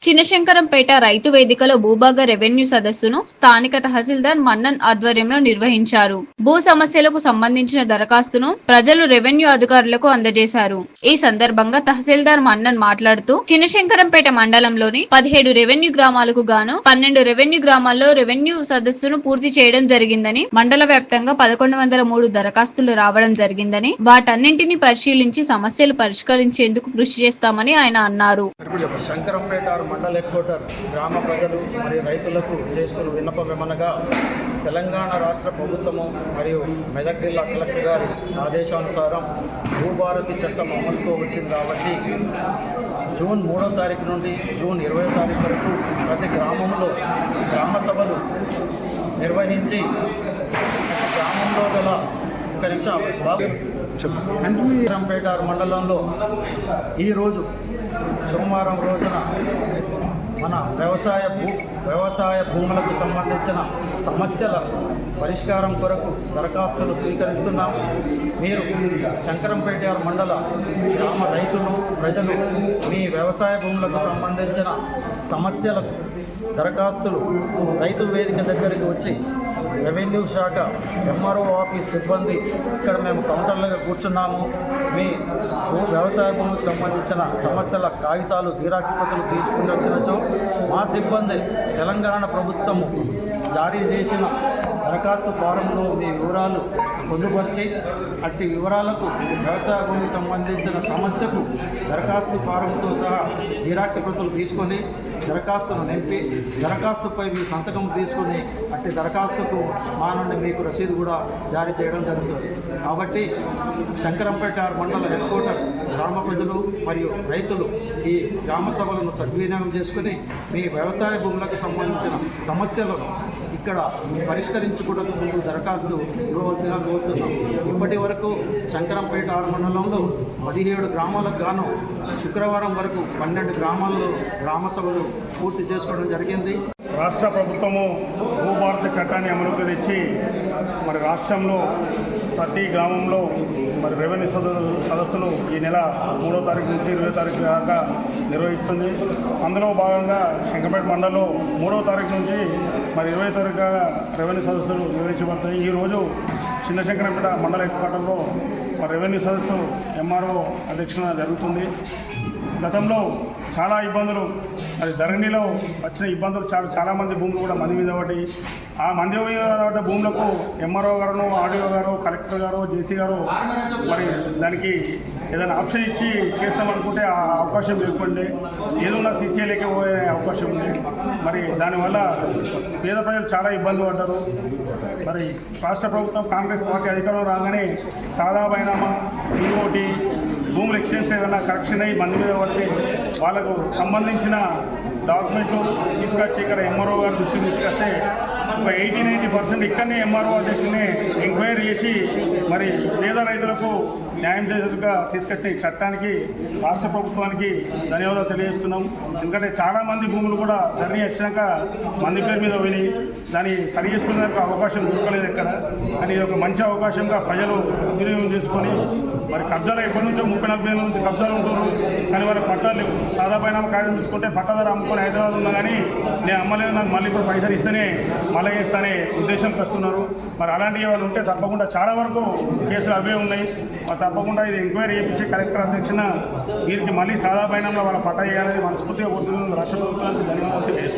చిన్నశంకరంపేట రైతు వేదికలో భూభాగ రెవెన్యూ సదస్సును స్థానిక తహసీల్దార్ మన్నన్ ఆధ్వర్యంలో నిర్వహించారు. భూ సమస్యలకు సంబంధించిన దరఖాస్తును ప్రజలు రెవెన్యూ అధికారులకు అందజేశారు. ఈ సందర్భంగా తహసీల్దార్ మన్నన్ మాట్లాడుతూ చిన్నశంకరంపేట మండలంలోని 17 రెవెన్యూ గ్రామాలకు గాను 12 రెవెన్యూ గ్రామాల్లో రెవెన్యూ సదస్సును పూర్తి చేయడం జరిగిందని, మండల వ్యాప్తంగా 1103 దరఖాస్తులు రావడం జరిగిందని, వాటన్నింటినీ పరిశీలించి సమస్యలు పరిష్కరించేందుకు కృషి చేస్తామని ఆయన అన్నారు. శంకరంపేట మండల హెడ్ క్వార్టర్ గ్రామ ప్రజలు మరియు రైతులకు చేసుకున్న విన్నపమేమనగా తెలంగాణ రాష్ట్ర ప్రభుత్వము మరియు మెదక్ జిల్లా కలెక్టర్ గారి ఆదేశానుసారం భూభారతి చట్టం అమలుతో వచ్చింది కాబట్టి జూన్ 3వ తారీఖు నుండి జూన్ 20వ తారీఖు వరకు ప్రతి గ్రామంలో గ్రామ సభలు నిర్వహించి గ్రామంలో గల శంకరంపేట మండలంలో ఈరోజు సోమవారం రోజున మన వ్యవసాయ భూములకు సంబంధించిన సమస్యల పరిష్కారం కొరకు దరఖాస్తులు స్వీకరిస్తున్నాం. మీరు శంకరంపేట మండల గ్రామ రైతులు ప్రజలు మీ వ్యవసాయ భూములకు సంబంధించిన సమస్యలకు దరఖాస్తులు రైతు వేదిక దగ్గరికి వచ్చి రెవెన్యూ శాఖ ఎంఆర్ఓ ఆఫీస్ సిబ్బంది ఇక్కడ మేము కౌంటర్లుగా కూర్చున్నాము. మీ వ్యవసాయ భూమికి సంబంధించిన సమస్యల కాగితాలు జిరాక్స్ ప్రతులు తీసుకుని వచ్చినచో మా సిబ్బంది తెలంగాణ ప్రభుత్వము జారీ చేసిన దరఖాస్తు ఫారంలో మీ వివరాలు పొందుపరిచి అట్టి వివరాలకు వ్యవసాయ భూమికి సంబంధించిన సమస్యకు దరఖాస్తు ఫారంతో సహా జిరాక్స్ ప్రతులు తీసుకొని దరఖాస్తును నింపి దరఖాస్తుపై మీ సంతకం తీసుకొని అట్టి దరఖాస్తుకు మా నుండి మీకు రసీదు కూడా జారీ చేయడం జరుగుతుంది. కాబట్టి శంకరంపేట మండల హెడ్ క్వార్టర్ గ్రామ ప్రజలు మరియు రైతులు ఈ గ్రామ సభలను సద్వినియోగం చేసుకుని మీ వ్యవసాయ భూములకు సంబంధించిన సమస్యలను ఇక్కడ పరిష్కరించుకోవడానికి ముందు దరఖాస్తు ఇవ్వవలసిగా కోరుతున్నాం. ఇప్పటి వరకు శంకరంపేట మండలంలో 17 గ్రామాలకు గాను శుక్రవారం వరకు 12 గ్రామాల్లో గ్రామ సభలు పూర్తి చేసుకోవడం జరిగింది. రాష్ట్ర ప్రభుత్వము భూభారతి చట్టాన్ని అమలుకు తెచ్చి మరి రాష్ట్రంలో ప్రతి గ్రామంలో మరి రెవెన్యూ సదస్సులు ఈ నెల 3వ తారీఖు నుంచి 20వ తారీఖు దాకా నిర్వహిస్తుంది. అందులో భాగంగా శంకరంపేట మండలంలో 3వ తారీఖు నుంచి మరి 20వ తారీఖు రెవెన్యూ సదస్సులు నిర్వహించబడతాయి. ఈరోజు చిన్నశంకరంపేట మండల హెడ్ క్వార్టర్లో మరి రెవెన్యూ సదస్సు ఎంఆర్ఓ అధ్యక్షన జరుగుతుంది. గతంలో చాలా ఇబ్బందులు అది ధరణిలో వచ్చిన ఇబ్బందులు చాలామంది భూములు కూడా మంది మీద పడి ఆ మంది మీద పడ్డ భూములకు ఎంఆర్ఓ గారు, ఆర్డీఓ గారు, కలెక్టర్ గారు, జేసీ గారు మరి దానికి ఏదైనా ఆప్షన్ ఇచ్చి చేస్తామనుకుంటే ఆ అవకాశం లేకుండే ఏదన్నా సీసీఏలకే పోయే అవకాశం ఉంది. మరి దానివల్ల పేద ప్రజలు చాలా ఇబ్బందులు పడ్డారు. మరి రాష్ట్ర ప్రభుత్వం కాంగ్రెస్ పార్టీ అధికారంలో రాగానే సాదా బైనామా ఇంకోటి భూములు ఎక్స్చేంజ్ ఏదైనా కరెక్షన్ అయ్యి మంది మీద పడితే వాళ్ళకు సంబంధించిన డాక్యుమెంట్లు తీసుకొచ్చి ఇక్కడ ఎంఆర్ఓ గారు దృష్టికి తీసుకొస్తే ఒక 80-90% ఇక్కడనే ఎంఆర్ఓ అధ్యక్షుని ఎంక్వైరీ చేసి మరి పేద రైతులకు న్యాయం చేసేట్టుగా తీసుకొచ్చే ఈ చట్టానికి రాష్ట్ర ప్రభుత్వానికి ధన్యవాదాలు తెలియజేస్తున్నాం. ఎందుకంటే చాలామంది భూములు కూడా ధరణి వచ్చినాక మంది పేరు మీద పోయి దాన్ని సరి చేసుకునేందుకు అవకాశం దొరకలేదు ఎక్కడ. కానీ ఇది ఒక మంచి అవకాశంగా ప్రజలు వినియోగం చేసుకొని మరి కబ్జాలు ఎప్పటి నుంచో 30-40 ఏళ్ళ నుంచి కబ్జాలు ఉంటున్నారు. కానీ వాళ్ళ పట్టాలు సాదా పైన కాగితం తీసుకుంటే పట్టాదారు అమ్ముకొని హైదరాబాద్ ఉన్నా కానీ నేను అమ్మలేదు, నాకు మళ్ళీ ఇప్పుడు పైసలు ఇస్తేనే మళ్ళీ ఇస్తానే ఉద్దేశంకి వస్తున్నారు. మరి అలాంటి వాళ్ళు ఉంటే తప్పకుండా చాలా వరకు కేసులు అవే ఉన్నాయి. మరి తప్పకుండా ఇది ఎంక్వైరీ చేయించి కలెక్టర్ అధ్యక్షన వీరికి మళ్ళీ సాదా పైనంలో వాళ్ళ పట్టా చేయాలని మనస్ఫూర్తిగా కోరుతున్నారు. రాష్ట్ర ప్రభుత్వానికి ధన్యవాదాలు తెలియజేస్తున్నారు.